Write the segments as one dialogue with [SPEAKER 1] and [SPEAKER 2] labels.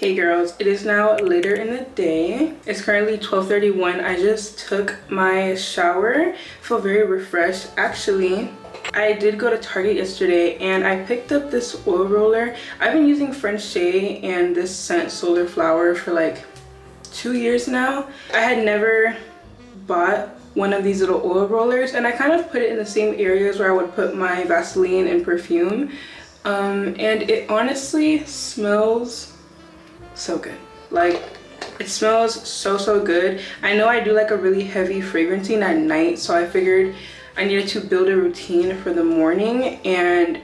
[SPEAKER 1] Hey girls, it is now later in the day. It's currently 12:31. I just took my shower. Feel very refreshed. Actually, I did go to Target yesterday and I picked up this oil roller. I've been using French Shea and this scent Solar Flower for like 2 years now. I had never bought one of these little oil rollers and I kind of put it in the same areas where I would put my Vaseline and perfume. And it honestly smells so good. Like, it smells so good. I know I do like a really heavy fragrancing at night, so I figured I needed to build a routine for the morning, and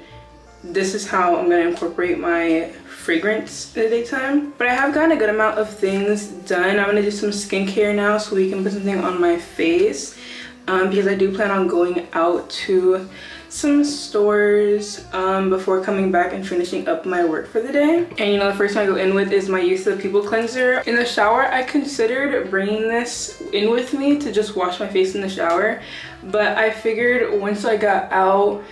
[SPEAKER 1] this is how I'm gonna incorporate my fragrance in the daytime. But I have gotten a good amount of things done. I'm gonna do some skincare now so we can put something on my face, because I do plan on going out to some stores before coming back and finishing up my work for the day. And you know, the first thing I go in with is my use of the people cleanser. In the shower, I considered bringing this in with me to just wash my face in the shower, but I figured once I got out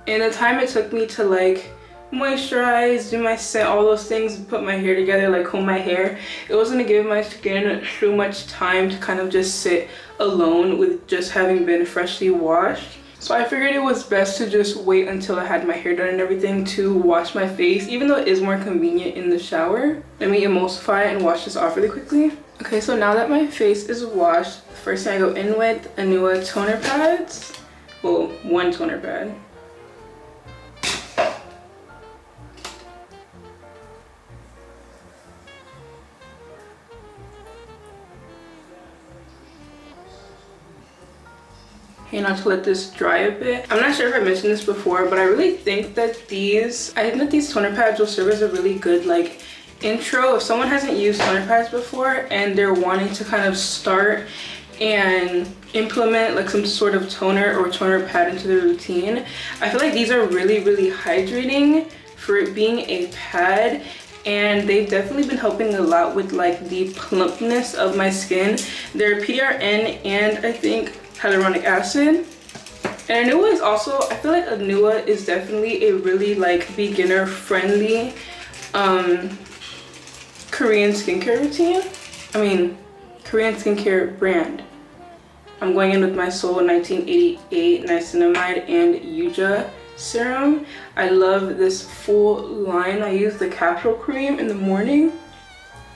[SPEAKER 1] and the time it took me to like moisturize, do my scent, all those things, put my hair together, like comb my hair, it was gonna give my skin too much time to kind of just sit alone with just having been freshly washed. So I figured it was best to just wait until I had my hair done and everything to wash my face, even though it is more convenient in the shower. Let me emulsify and wash this off really quickly. Okay, so now that my face is washed, the first thing I go in with UNWIND toner pads. Well, one toner pad. And not to let this dry a bit. I'm not sure if I mentioned this before, but I really think that these toner pads will serve as a really good like intro. If someone hasn't used toner pads before and they're wanting to kind of start and implement like some sort of toner or toner pad into their routine, I feel like these are really hydrating for it being a pad. And they've definitely been helping a lot with like the plumpness of my skin. They're PRN and I think hyaluronic acid. And UNWIND is also, I feel like UNWIND is definitely a really like beginner friendly Korean skincare routine. Korean skincare brand. I'm going in with my Seoul 1988 niacinamide and Yuja serum. I love this full line. I use the capsule cream in the morning.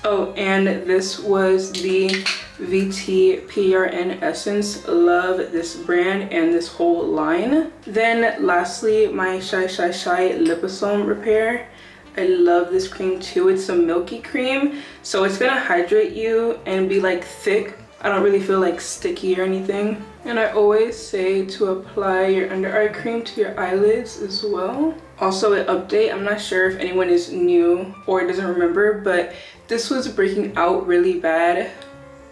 [SPEAKER 1] Oh, and this was the VT PRN Essence. Love this brand and this whole line. Then lastly, my Shy Liposome Repair. I love this cream too. It's a milky cream, so it's gonna hydrate you and be like thick. I don't really feel like sticky or anything. And I always say to apply your under eye cream to your eyelids as well. Also, an update, I'm not sure if anyone is new or doesn't remember, but this was breaking out really bad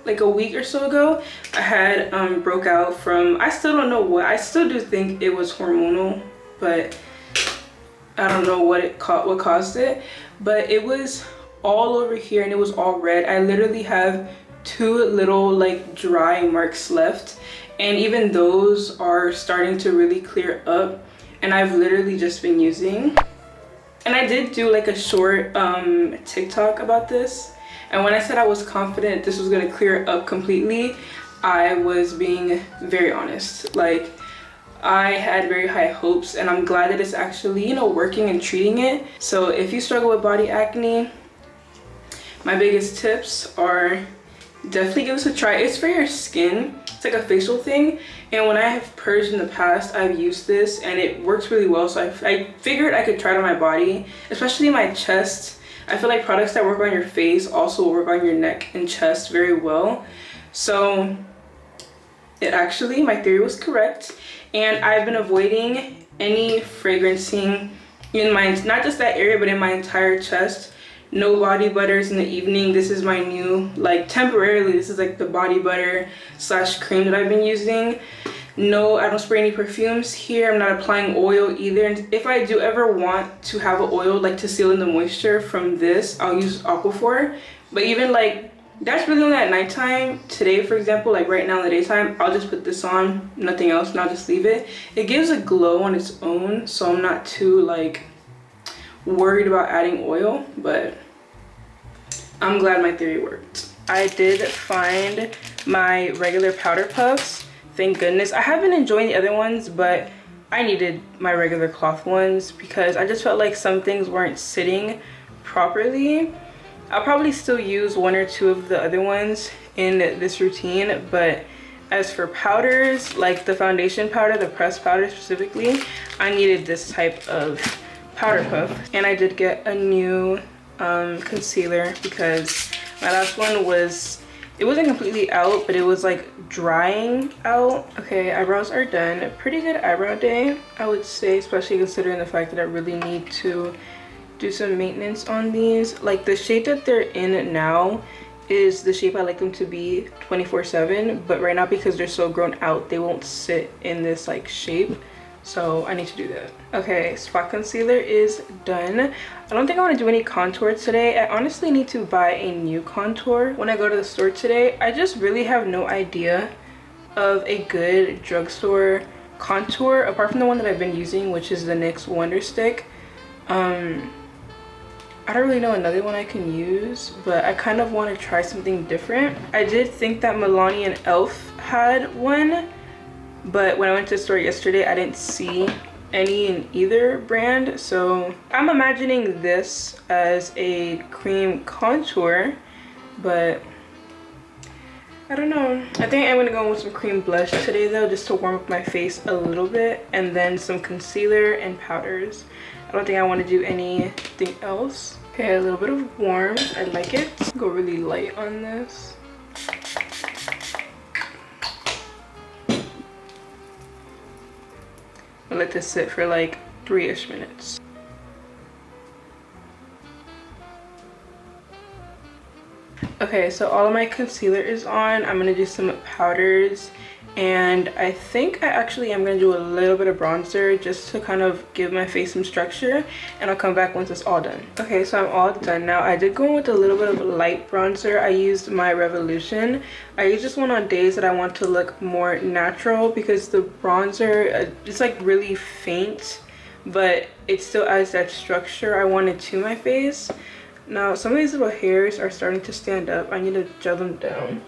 [SPEAKER 1] like a week or so ago. I had broke out from, I still don't know what, I still do think it was hormonal, but I don't know what caused it, but it was all over here and it was all red. I literally have 2 little like dry marks left, and even those are starting to really clear up, and I've literally just been using. And I did do like a short TikTok about this, and when I said I was confident this was gonna clear up completely, I was being very honest. Like, I had very high hopes, and I'm glad that it's actually, you know, working and treating it. So if you struggle with body acne, my biggest tips are definitely give this a try. It's for your skin. It's like a facial thing, and when I have purged in the past, I've used this and it works really well. So I figured I could try it on my body, especially my chest. I feel like products that work on your face also work on your neck and chest very well. So it actually, my theory was correct, and I've been avoiding any fragrancing in my, not just that area, but in my entire chest. No body butters in the evening. This is my new, like temporarily, this is like the body butter / cream that I've been using. No, I don't spray any perfumes here. I'm not applying oil either. And if I do ever want to have an oil like to seal in the moisture from this, I'll use Aquaphor. But even like, that's really only at nighttime. Today, for example, like right now in the daytime, I'll just put this on, nothing else, and I'll just leave it. It gives a glow on its own, so I'm not too like worried about adding oil. But I'm glad my theory worked. I did find my regular powder puffs. Thank goodness. I have been enjoying the other ones, but I needed my regular cloth ones because I just felt like some things weren't sitting properly. I'll probably still use one or two of the other ones in this routine, but as for powders, like the foundation powder, the pressed powder specifically, I needed this type of powder puff. And I did get a new concealer because my last one was, it wasn't completely out, but it was like drying out. Okay, eyebrows are done. Pretty good eyebrow day, I would say, especially considering the fact that I really need to do some maintenance on these. Like the shape that they're in now is the shape I like them to be 24/7, but right now because they're so grown out, they won't sit in this like shape, so I need to do that. Okay, spot concealer is done. I don't think I want to do any contour today. I honestly need to buy a new contour when I go to the store today. I just really have no idea of a good drugstore contour apart from the one that I've been using, which is the NYX Wonder Stick. I don't really know another one I can use, but I kind of want to try something different. I did think that Milani and e.l.f. had one, but when I went to the store yesterday, I didn't see any in either brand. So I'm imagining this as a cream contour, but I don't know. I think I'm gonna go with some cream blush today though, just to warm up my face a little bit, and then some concealer and powders. I don't think I want to do anything else. Okay, a little bit of warm. I like it. Go really light on this. I'll let this sit for like 3-ish minutes. Okay, so all of my concealer is on. I'm gonna do some powders, and I think I actually am gonna do a little bit of bronzer just to kind of give my face some structure, and I'll come back once it's all done. Okay, so I'm all done now. I did go in with a little bit of light bronzer. I used my Revolution. I use this one on days that I want to look more natural because the bronzer, it's like really faint, but it still adds that structure I wanted to my face. Now, some of these little hairs are starting to stand up. I need to gel them down.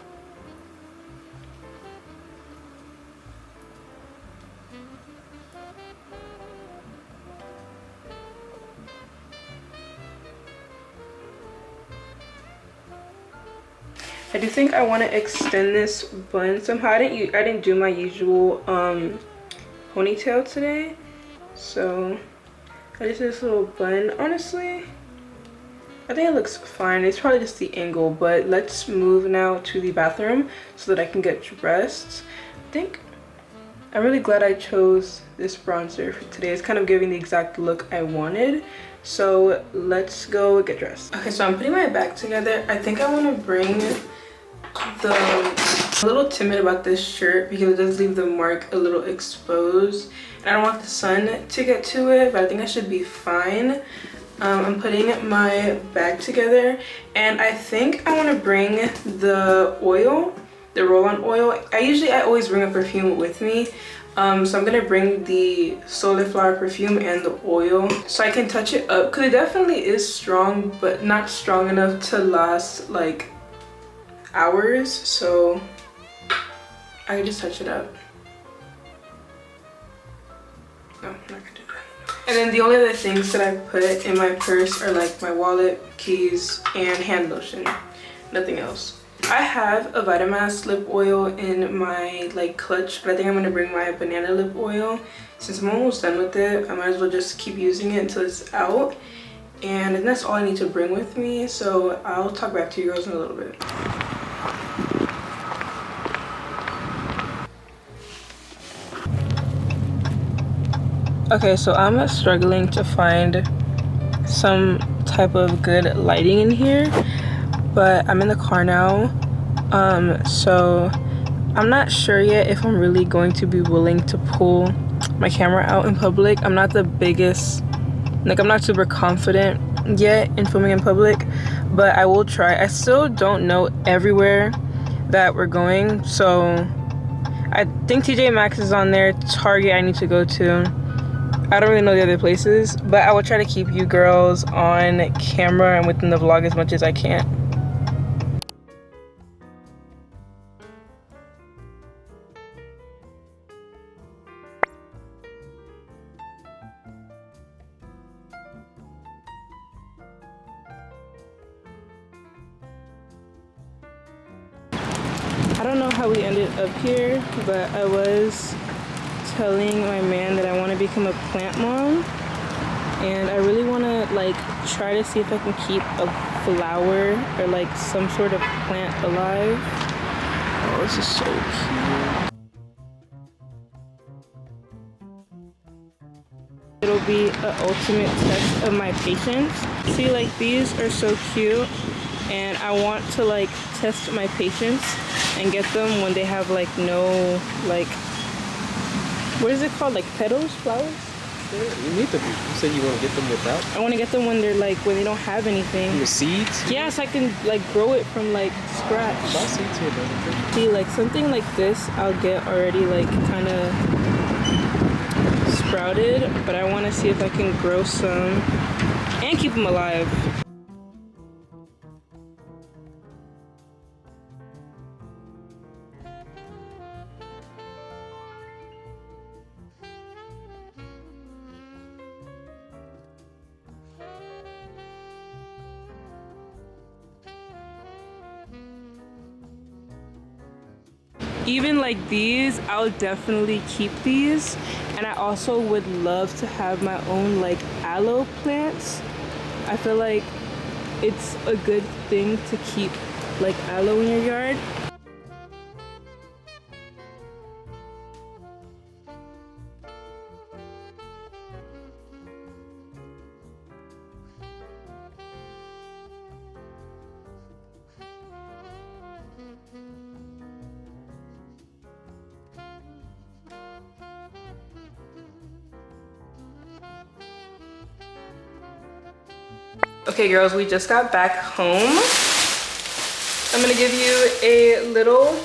[SPEAKER 1] I do think I want to extend this bun somehow. I didn't do my usual ponytail today, so I just did this little bun. Honestly, I think it looks fine. It's probably just the angle, but let's move now to the bathroom so that I can get dressed. I'm really glad I chose this bronzer for today. It's kind of giving the exact look I wanted. So let's go get dressed. Okay, so I'm putting my bag together. I think I want to bring I'm a little timid about this shirt because it does leave the mark a little exposed. And I don't want the sun to get to it, but I think I should be fine. I'm putting my bag together, and I think I want to bring the oil, the roll-on oil. I always bring a perfume with me, so I'm gonna bring the Solar Flower perfume and the oil so I can touch it up, because it definitely is strong, but not strong enough to last like hours, so I can just touch it up. No, I'm not gonna do that. And then the only other things that I put in my purse are like my wallet, keys, and hand lotion. Nothing else. I have a Vitamask lip oil in my like clutch, but I think I'm gonna bring my banana lip oil. Since I'm almost done with it, I might as well just keep using it until it's out. And that's all I need to bring with me, so I'll talk back to you girls in a little bit. Okay, so I'm struggling to find some type of good lighting in here, but I'm in the car now, so I'm not sure yet if I'm really going to be willing to pull my camera out in public. I'm not the biggest, like I'm not super confident yet in filming in public, but I will try. I still don't know everywhere that we're going, so I think TJ Maxx is on there, Target I need to go to. I don't really know the other places, but I will try to keep you girls on camera and within the vlog as much as I can. how we ended up here, but I was telling my man that I want to become a plant mom, and I really want to like try to see if I can keep a flower or like some sort of plant alive. Oh, this is so cute. It'll be an ultimate test of my patience. See, like these are so cute, and I want to like test my patience and get them when they have like no like, what is it called, like petals, flowers?
[SPEAKER 2] Yeah, you need them. You said you want to get them without?
[SPEAKER 1] I want to get them when they're like, when they don't have anything.
[SPEAKER 2] The seeds?
[SPEAKER 1] Yeah, so I can like grow it from like scratch.
[SPEAKER 2] Buy seeds here, brother.
[SPEAKER 1] See, like something like this I'll get already like kind of sprouted, but I want to see if I can grow some and keep them alive. Even like these, I'll definitely keep these. And I also would love to have my own like aloe plants. I feel like it's a good thing to keep like aloe in your yard. Okay girls, we just got back home. I'm gonna give you a little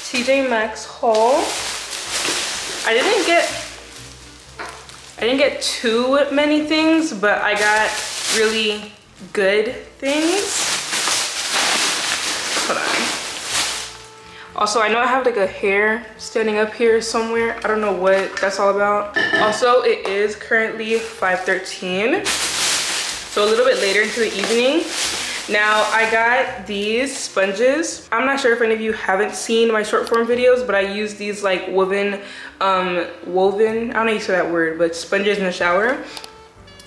[SPEAKER 1] TJ Maxx haul. I didn't get too many things, but I got really good things. Hold on. Also, I know I have like a hair standing up here somewhere. I don't know what that's all about. Also, it is currently 5:13. So a little bit later into the evening. Now I got these sponges. I'm not sure if any of you haven't seen my short form videos, but I use these like woven, I don't know how you say that word, but sponges in the shower.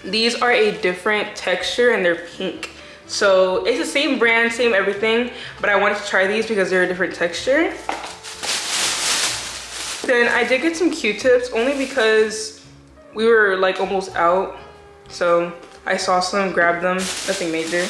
[SPEAKER 1] These are a different texture and they're pink. So it's the same brand, same everything, but I wanted to try these because they're a different texture. Then I did get some Q-tips only because we were like almost out. So I saw some, grabbed them, nothing major.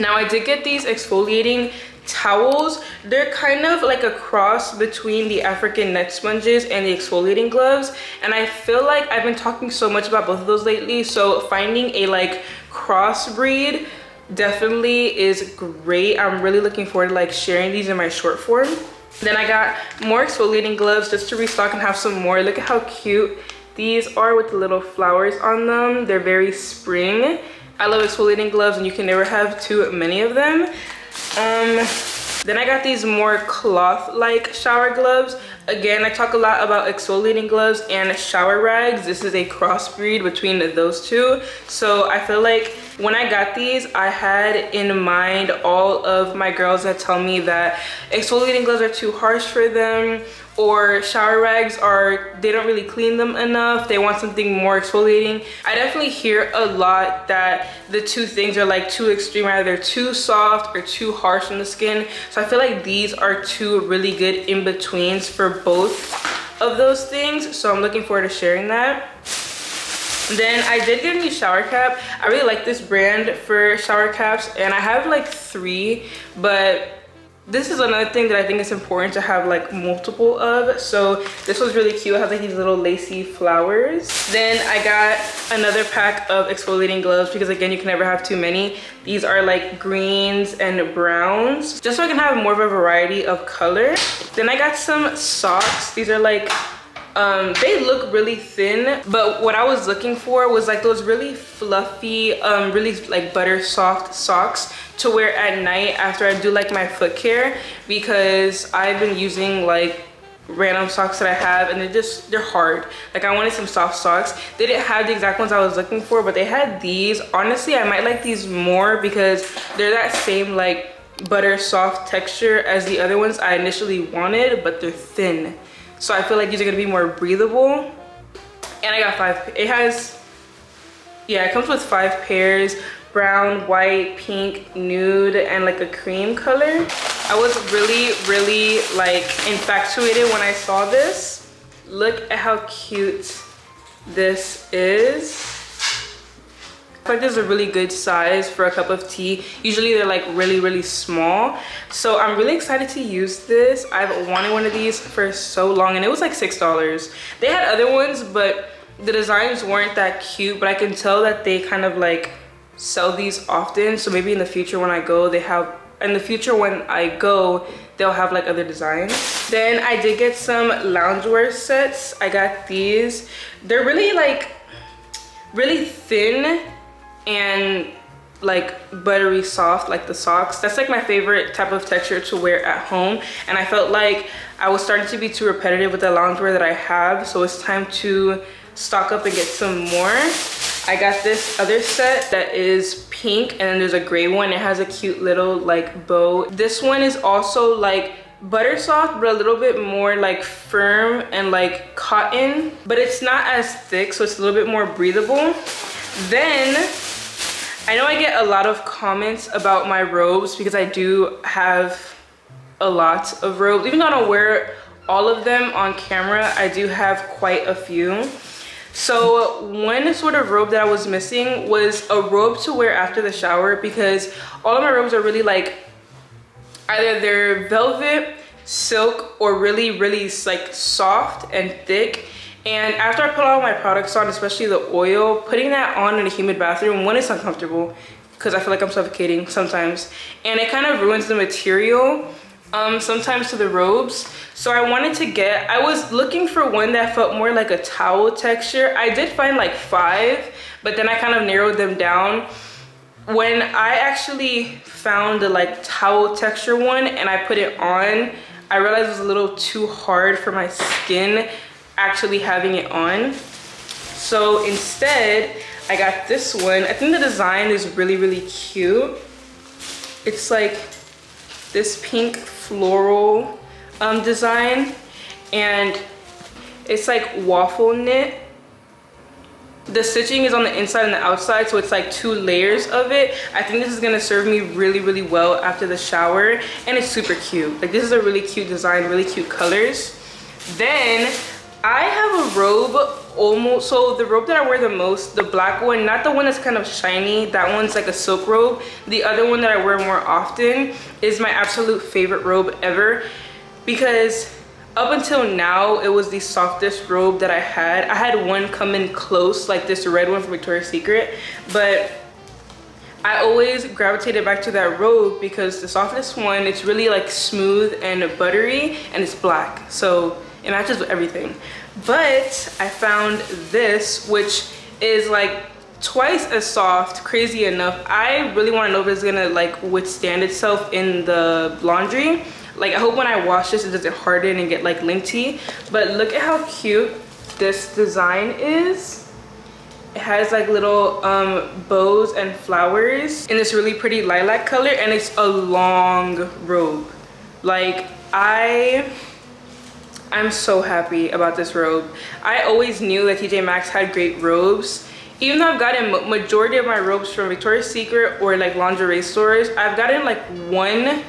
[SPEAKER 1] Now I did get these exfoliating towels. They're kind of like a cross between the African net sponges and the exfoliating gloves. And I feel like I've been talking so much about both of those lately. So finding a like crossbreed definitely is great. I'm really looking forward to like sharing these in my short form. Then I got more exfoliating gloves just to restock and have some more. Look at how cute these are with the little flowers on them. They're very spring. I love exfoliating gloves and you can never have too many of them. Then I got these more cloth-like shower gloves. Again, I talk a lot about exfoliating gloves and shower rags. This is a crossbreed between those two. So I feel like when I got these, I had in mind all of my girls that tell me that exfoliating gloves are too harsh for them, or shower rags they don't really clean them enough. They want something more exfoliating. I definitely hear a lot that the two things are like too extreme, either too soft or too harsh on the skin. So I feel like these are two really good in-betweens for both of those things. So I'm looking forward to sharing that. Then I did get a new shower cap. I really like this brand for shower caps, and I have like 3, but this is another thing that I think is important to have like multiple of. So this was really cute. It has like these little lacy flowers. Then I got another pack of exfoliating gloves because again, you can never have too many. These are like greens and browns, just so I can have more of a variety of color. Then I got some socks. These are like, they look really thin, but what I was looking for was like those really fluffy, really like butter soft socks to wear at night after I do like my foot care, because I've been using like random socks that I have and they're hard. Like I wanted some soft socks. They didn't have the exact ones I was looking for, but they had these. Honestly, I might like these more because they're that same like butter soft texture as the other ones I initially wanted, but they're thin. So I feel like these are gonna be more breathable. And I got 5, it comes with 5 pairs, brown, white, pink, nude, and like a cream color. I was really like infatuated when I saw this. Look at how cute this is. I feel like this is a really good size for a cup of tea. Usually they're like really small. So I'm really excited to use this. I've wanted one of these for so long, and it was like $6. They had other ones, but the designs weren't that cute, but I can tell that they kind of like sell these often. So maybe in the future when I go, they'll have like other designs. Then I did get some loungewear sets. I got these. They're really like really thin and like buttery soft, like the socks. That's like my favorite type of texture to wear at home, and I felt like I was starting to be too repetitive with the loungewear that I have, so it's time to stock up and get some more. I got this other set that is pink, and then there's a gray one. It has a cute little like bow. This one is also like butter soft, but a little bit more like firm and like cotton, but it's not as thick, so it's a little bit more breathable. Then I know I get a lot of comments about my robes because I do have a lot of robes. Even though I don't wear all of them on camera, I do have quite a few. So one sort of robe that I was missing was a robe to wear after the shower, because all of my robes are really like either they're velvet, silk, or really like soft and thick. And after I put all my products on, especially the oil, putting that on in a humid bathroom, one, it's uncomfortable because I feel like I'm suffocating sometimes, and it kind of ruins the material sometimes to the robes. So I was looking for one that felt more like a towel texture. I did find like 5, but then I kind of narrowed them down. When I actually found the like towel texture one and I put it on, I realized it was a little too hard for my skin actually having it on. So instead I got this one. I think the design is really cute. It's like this pink floral design, and it's like waffle knit. The stitching is on the inside and the outside, so it's like 2 layers of it. I think this is gonna serve me really well after the shower, and it's super cute. Like, this is a really cute design, really cute colors. Then I have a robe so the robe that I wear the most, the black one, not the one that's kind of shiny, that one's like a silk robe. The other one that I wear more often is my absolute favorite robe ever, because up until now it was the softest robe that I had. I had one come in close, like this red one from Victoria's Secret, but I always gravitated back to that robe because the softest one, it's really like smooth and buttery, and it's black, so it matches with everything. But I found this, which is like twice as soft, crazy enough. I really want to know if it's gonna like withstand itself in the laundry. Like, I hope when I wash this it doesn't harden and get like linty. But look at how cute this design is. It has like little bows and flowers in this really pretty lilac color, and it's a long robe. Like, I'm so happy about this robe. I always knew that TJ Maxx had great robes. Even though I've gotten majority of my robes from Victoria's Secret or like lingerie stores, I've gotten like one,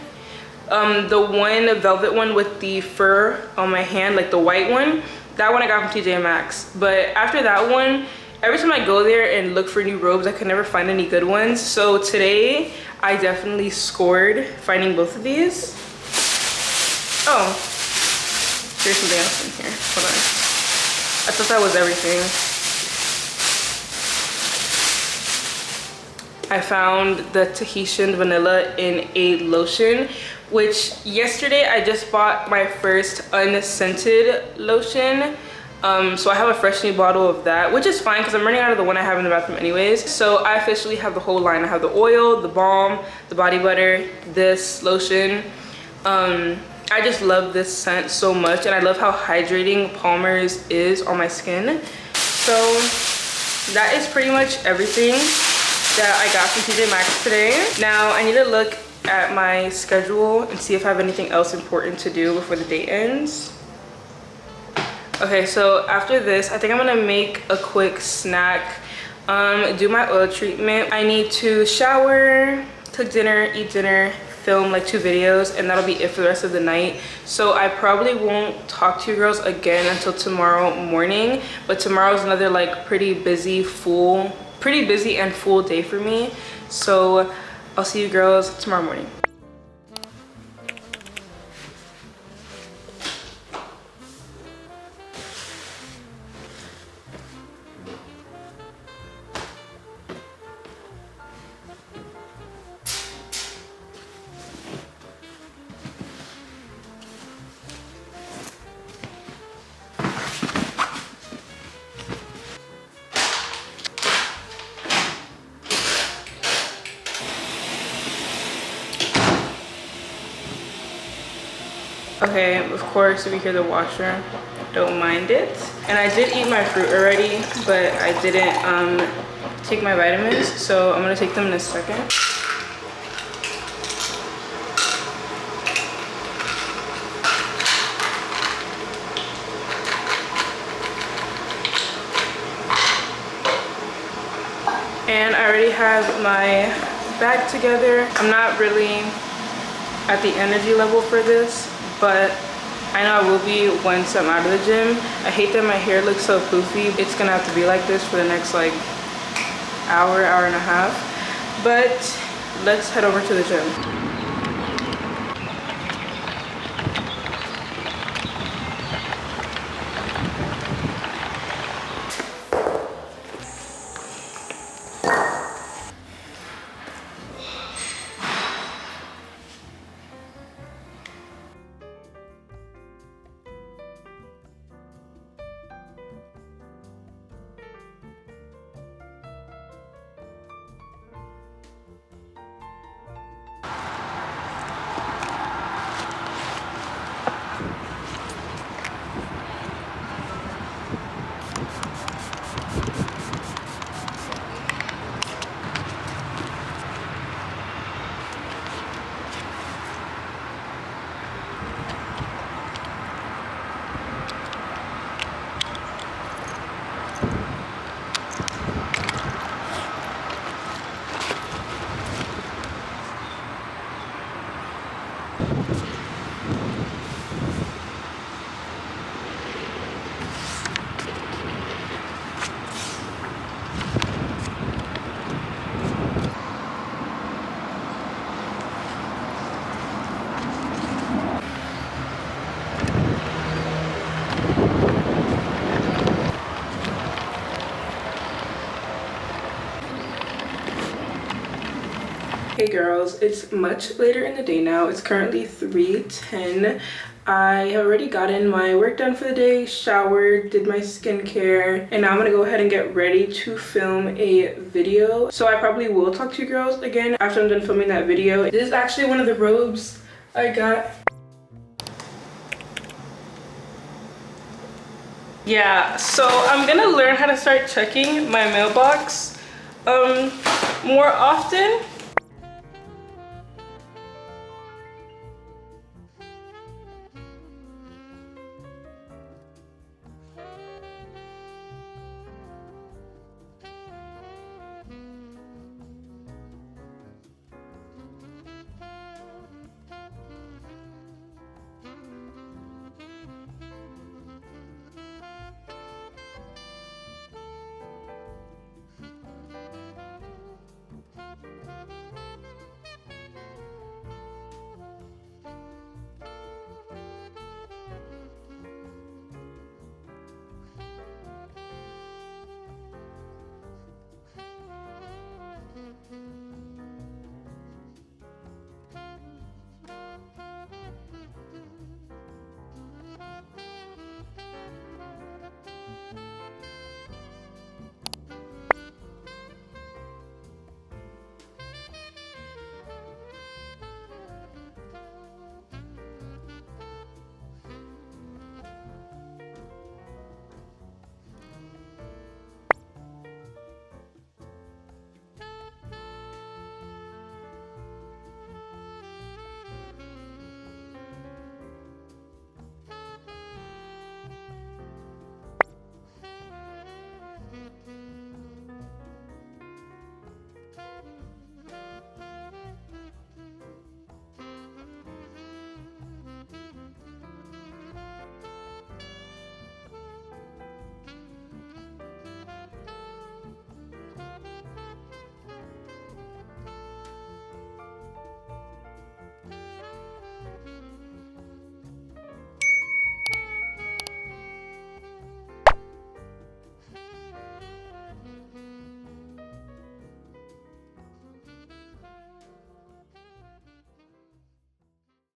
[SPEAKER 1] the one velvet one with the fur on my hand, like the white one. That one I got from TJ Maxx. But after that one, every time I go there and look for new robes, I could never find any good ones. So today, I definitely scored finding both of these. Oh. There's something else in here. Hold on. I thought that was everything. I found the Tahitian vanilla in a lotion, which yesterday I just bought my first unscented lotion. So I have a fresh new bottle of that, which is fine because I'm running out of the one I have in the bathroom anyways. So I officially have the whole line. I have the oil, the balm, the body butter, this lotion. I just love this scent so much, and I love how hydrating Palmer's is on my skin. So that is pretty much everything that I got from TJ Maxx today. Now I need to look at my schedule and see if I have anything else important to do before the day ends. Okay, so after this, I think I'm gonna make a quick snack, do my oil treatment. I need to shower, cook dinner, eat dinner, film like 2 videos, and that'll be it for the rest of the night. So I probably won't talk to you girls again until tomorrow morning, but tomorrow's another like pretty busy and full day for me. So I'll see you girls tomorrow morning. Okay, of course, if you hear the washer, don't mind it. And I did eat my fruit already, but I didn't take my vitamins, so I'm gonna take them in a second. And I already have my bag together. I'm not really at the energy level for this, but I know I will be once I'm out of the gym. I hate that my hair looks so poofy. It's gonna have to be like this for the next like hour and a half. But let's head over to the gym. Hey girls, it's much later in the day now. It's currently 3:10. I have already gotten my work done for the day, showered, did my skincare, and now I'm gonna go ahead and get ready to film a video. So I probably will talk to you girls again after I'm done filming that video. This is actually one of the robes I got. Yeah, so I'm gonna learn how to start checking my mailbox more often.